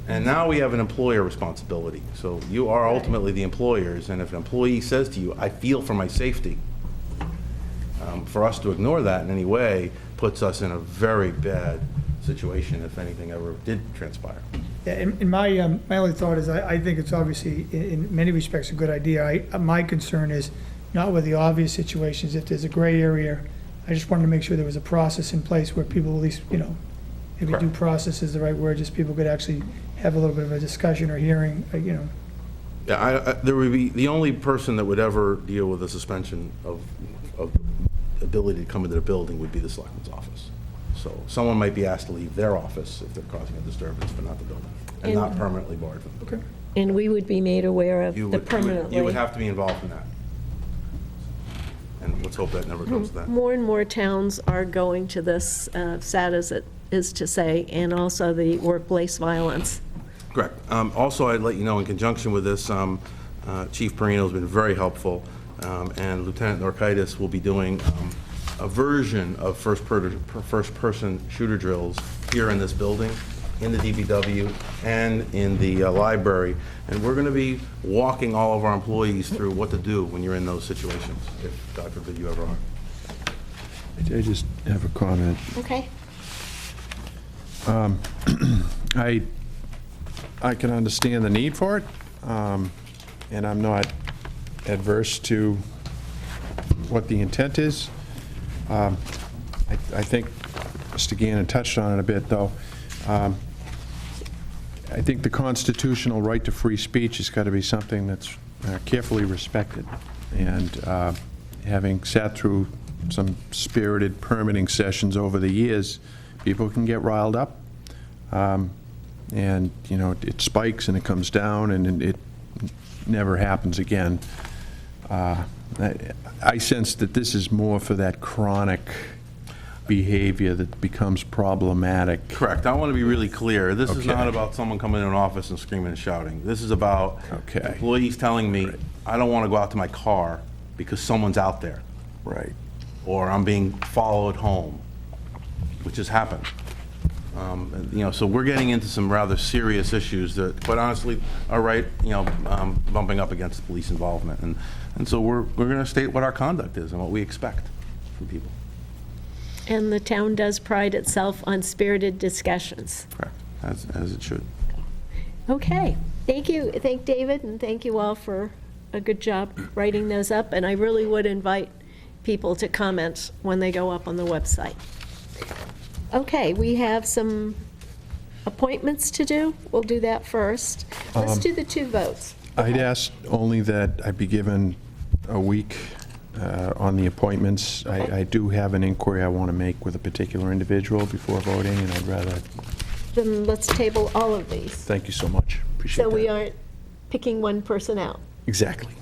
And now we have an employer responsibility. So you are ultimately the employers, and if an employee says to you, I feel for my safety, for us to ignore that in any way puts us in a very bad situation if anything ever did transpire.
Yeah, and my only thought is, I think it's obviously, in many respects, a good idea. My concern is not with the obvious situations. If there's a gray area, I just wanted to make sure there was a process in place where people at least, maybe due
Correct.
process is the right word, just people could actually have a little bit of a discussion or hearing,
Yeah, there would be, the only person that would ever deal with a suspension of ability to come into the building would be the selectman's office. So someone might be asked to leave their office if they're causing a disturbance, but not the building, and not permanently barred from the building.
And we would be made aware of the permanently.
You would have to be involved in that. And let's hope that never comes to that.
More and more towns are going to this, sad as it is to say, and also the workplace violence.
Correct. Also, I'd let you know, in conjunction with this, Chief Perino's been very helpful, and Lieutenant Norkitis will be doing a version of first-person shooter drills here in this building, in the DPW, and in the library. And we're going to be walking all of our employees through what to do when you're in those situations, if, God forbid, you ever are.
I just have a comment.
Okay.
I can understand the need for it, and I'm not adverse to what the intent is. I think Mr. Gannon touched on it a bit, though. I think the constitutional right to free speech has got to be something that's carefully respected. And having sat through some spirited permitting sessions over the years, people can get riled up. And, it spikes and it comes down and it never happens again. I sense that this is more for that chronic behavior that becomes problematic.
Correct. I want to be really clear. This is not about someone coming in an office and screaming and shouting. This is about employees telling me, I don't want to go out to my car because someone's out there.
Right.
Or I'm being followed home, which has happened. So we're getting into some rather serious issues that, quite honestly, are right, bumping up against police involvement. And so we're going to state what our conduct is and what we expect from people.
And the town does pride itself on spirited discussions.
Correct, as it should.
Okay, thank you. Thank David, and thank you all for a good job writing those up. And I really would invite people to comment when they go up on the website. Okay, we have some appointments to do. We'll do that first. Let's do the two votes.
I'd ask only that I be given a week on the appointments. I do have an inquiry I want to make with a particular individual before voting, and I'd rather...
Then let's table all of these.
Thank you so much. Appreciate that.
So we aren't picking one person out.
Exactly.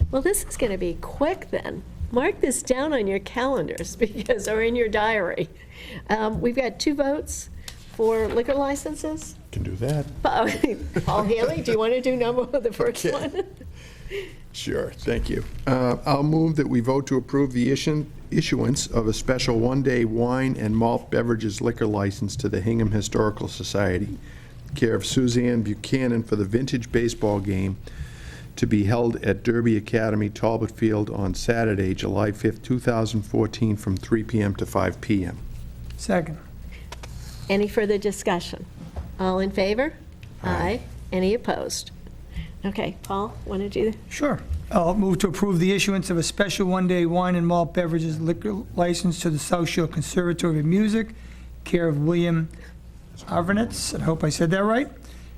Well, this is going to be quick then. Mark this down on your calendars or in your diary. We've got two votes for liquor licenses.
Can do that.
Paul Haley, do you want to do the first one?
Sure, thank you. I'll move that we vote to approve the issuance of a special one-day wine and malt beverages liquor license to the Hingham Historical Society, care of Suzanne Buchanan, for the vintage baseball game to be held at Derby Academy, Talbot Field, on Saturday, July 5th, 2014, from 3 p.m. to 5 p.m.
Second.
Any further discussion? All in favor? Aye. Any opposed? Okay, Paul, want to do that?
Sure. I'll move to approve the issuance of a special one-day wine and malt beverages liquor license to the South Shore Conservatory of Music, care of William Arvanitz, I hope I said that right,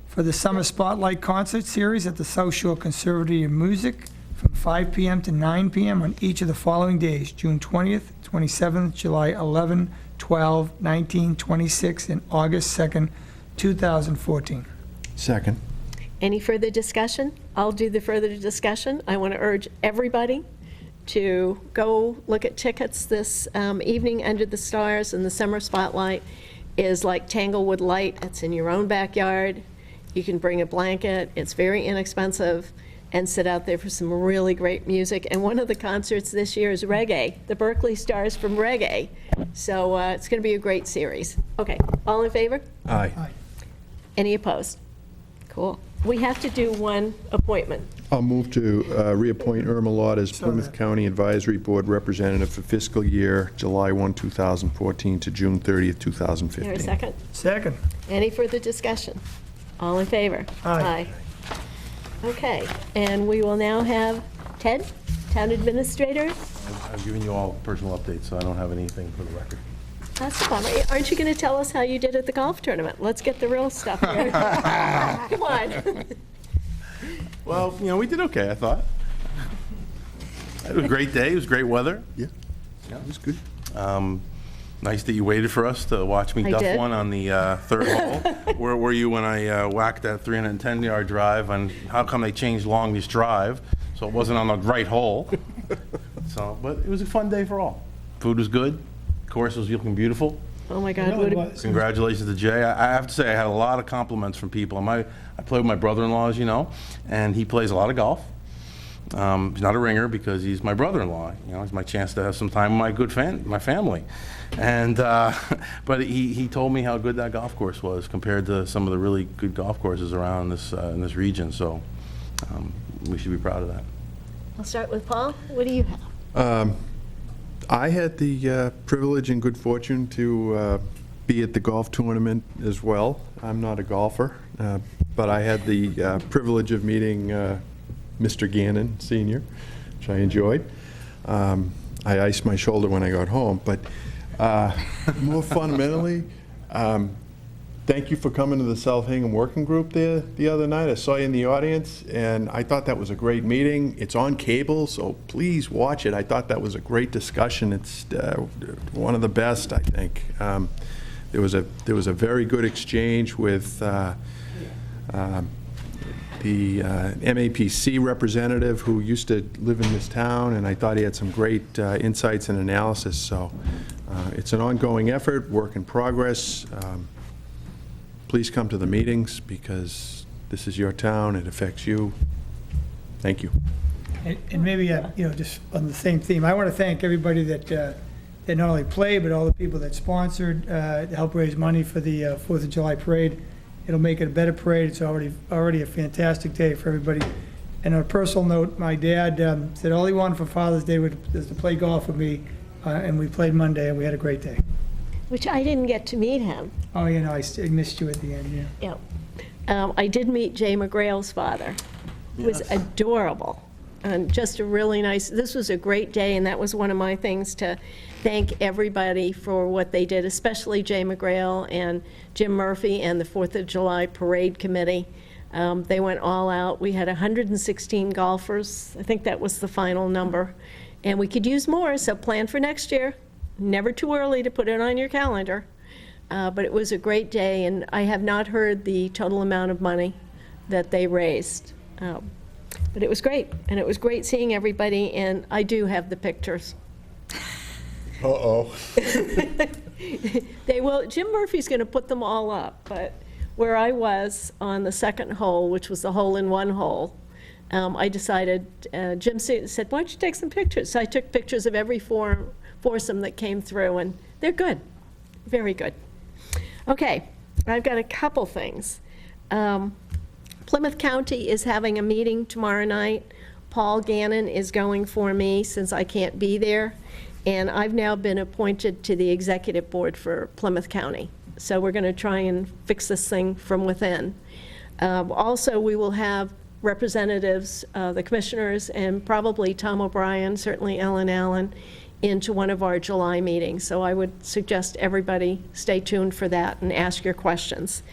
for the Summer Spotlight Concert Series at the South Shore Conservatory of Music from 5 p.m. to 9 p.m. on each of the following days, June 20th, 27th, July 11, 12, 19, 26, and August 2nd, 2014.
Second.
Any further discussion? I'll do the further discussion. I want to urge everybody to go look at tickets this evening. Under the Stars and the Summer Spotlight is like Tanglewood Light. It's in your own backyard. You can bring a blanket. It's very inexpensive. and sit out there for some really great music. And one of the concerts this year is reggae, the Berkeley Stars from Reggae. So it's going to be a great series. Okay, all in favor?
Aye.
Any opposed? Cool. We have to do one appointment.
I'll move to reappoint Irma Lott as Plymouth County Advisory Board Representative for fiscal year July 1, 2014 to June 30th, 2015.
Here, a second.
Second.
Any further discussion? All in favor?
Aye.
Okay, and we will now have Ted, Town Administrator.
I've given you all personal updates, so I don't have anything for the record.
That's a bummer. Aren't you going to tell us how you did at the golf tournament? Let's get the real stuff here. Come on.
Well, we did okay, I thought. It was a great day. It was great weather.
Yeah, it was good.
Nice that you waited for us to watch me
I
duff
did.
one on the third hole. Where were you when I whacked that 310-yard drive? And how come they changed Longley's drive so it wasn't on the right hole? But it was a fun day for all. Food was good. Course was looking beautiful.
Oh, my God. What a-
Congratulations to Jay. I have to say, I had a lot of compliments from people. I play with my brother-in-law, as you know, and he plays a lot of golf. He's not a ringer because he's my brother-in-law. It's my chance to have some time with my family. And but he told me how good that golf course was compared to some of the really good golf courses around this in this region. So we should be proud of that.
I'll start with Paul. What do you have?
I had the privilege and good fortune to be at the golf tournament as well. I'm not a golfer, but I had the privilege of meeting Mr. Gannon, Sr., which I enjoyed. I iced my shoulder when I got home, but more fundamentally, thank you for coming to the South Hingham Working Group there the other night. I saw you in the audience, and I thought that was a great meeting. It's on cable, so please watch it. I thought that was a great discussion. It's one of the best, I think. There was a very good exchange with the MAPC representative who used to live in this town, and I thought he had some great insights and analysis. So it's an ongoing effort, work in progress. Please come to the meetings because this is your town, it affects you. Thank you.
And maybe, just on the same theme, I want to thank everybody that not only played, but all the people that sponsored to help raise money for the 4th of July parade. It'll make it a better parade. It's already a fantastic day for everybody. And on a personal note, my dad said all he wanted for Father's Day was to play golf with me, and we played Monday, and we had a great day.
Which I didn't get to meet him.
Oh, I missed you at the end, yeah.
Yeah. I did meet Jay McGrail's father. It was adorable. And just a really nice, this was a great day, and that was one of my things to thank everybody for what they did, especially Jay McGrail and Jim Murphy and the 4th of July Parade Committee. They went all out. We had 116 golfers. I think that was the final number. And we could use more, so plan for next year. Never too early to put it on your calendar. But it was a great day, and I have not heard the total amount of money that they raised. But it was great, and it was great seeing everybody, and I do have the pictures.
Uh-oh.
They will, Jim Murphy's going to put them all up, but where I was on the second hole, which was the hole-in-one hole, I decided, Jim said, why don't you take some pictures? So I took pictures of every foursome that came through, and they're good, very good. Okay, I've got a couple things. Plymouth County is having a meeting tomorrow night. Paul Gannon is going for me since I can't be there, and I've now been appointed to the executive board for Plymouth County. So we're going to try and fix this thing from within. Also, we will have representatives, the commissioners, and probably Tom O'Brien, certainly Ellen Allen, into one of our July meetings. So I would suggest everybody stay tuned for that and ask your questions.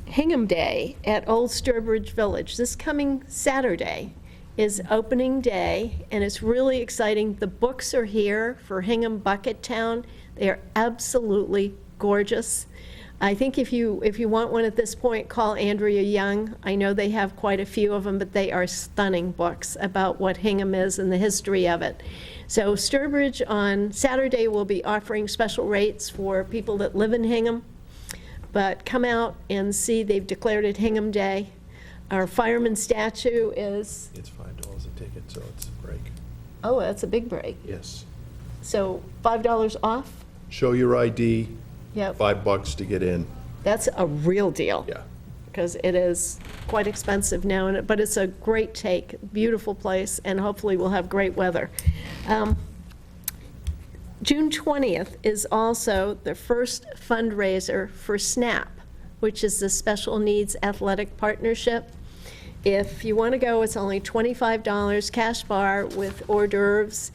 Hingham Day at Old Sturbridge Village, this coming Saturday, is opening day, and it's really exciting. The books are here for Hingham Bucket Town. They are absolutely gorgeous. I think if you want one at this point, call Andrea Young. I know they have quite a few of them, but they are stunning books about what Hingham is and the history of it. So Sturbridge on Saturday will be offering special rates for people that live in Hingham. But come out and see, they've declared it Hingham Day. Our fireman statue is,
It's $5 a ticket, so it's a break.
oh, that's a big break.
Yes.
So $5 off?
Show your ID,
Yep,
$5 to get in.
that's a real deal.
Yeah.
Because it is quite expensive now, but it's a great take, beautiful place, and hopefully we'll have great weather. June 20th is also the first fundraiser for SNAP, which is the Special Needs Athletic Partnership. If you want to go, it's only $25, cash bar with hors d'oeuvres,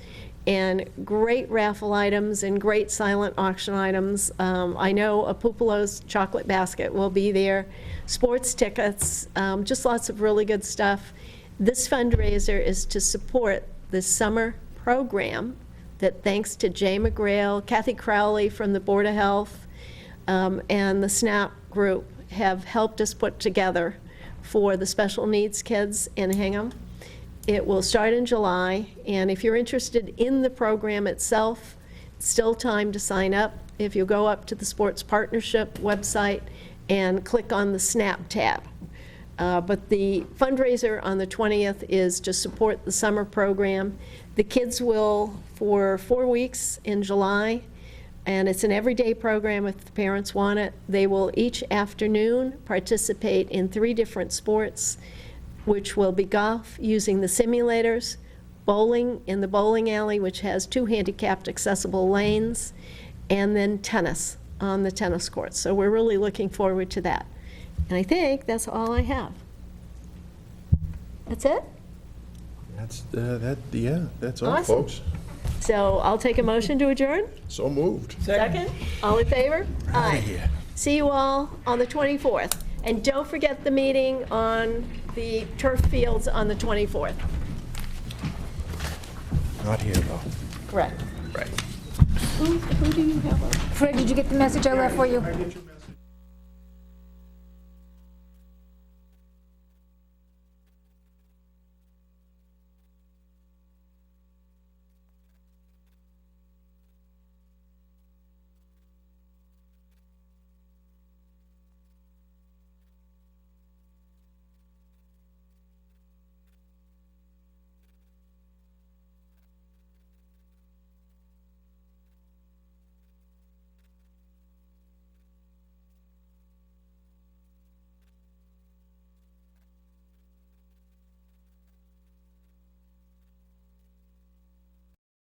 and great raffle items and great silent auction items. I know a Pupolo's chocolate basket will be there, sports tickets, just lots of really good stuff. This fundraiser is to support the summer program that, thanks to Jay McGrail, Kathy Crowley from the Board of Health, and the SNAP group have helped us put together for the special needs kids in Hingham. It will start in July, and if you're interested in the program itself, it's still time to sign up. If you go up to the Sports Partnership website and click on the SNAP tab. But the fundraiser on the 20th is to support the summer program. The kids will, for 4 weeks in July, and it's an everyday program if the parents want it, they will each afternoon participate in 3 different sports, which will be golf using the simulators, bowling in the bowling alley, which has 2 handicapped accessible lanes, and then tennis on the tennis courts. So we're really looking forward to that. And I think that's all I have. That's it?
That's all,
Awesome.
folks.
So I'll take a motion to adjourn.
So moved.
Second? All in favor? Aye. See you all on the 24th. And don't forget the meeting on the turf fields on the 24th.
Not here, though.
Correct.
Right.
Who do you have on?
Fred, did you get the message I left for you?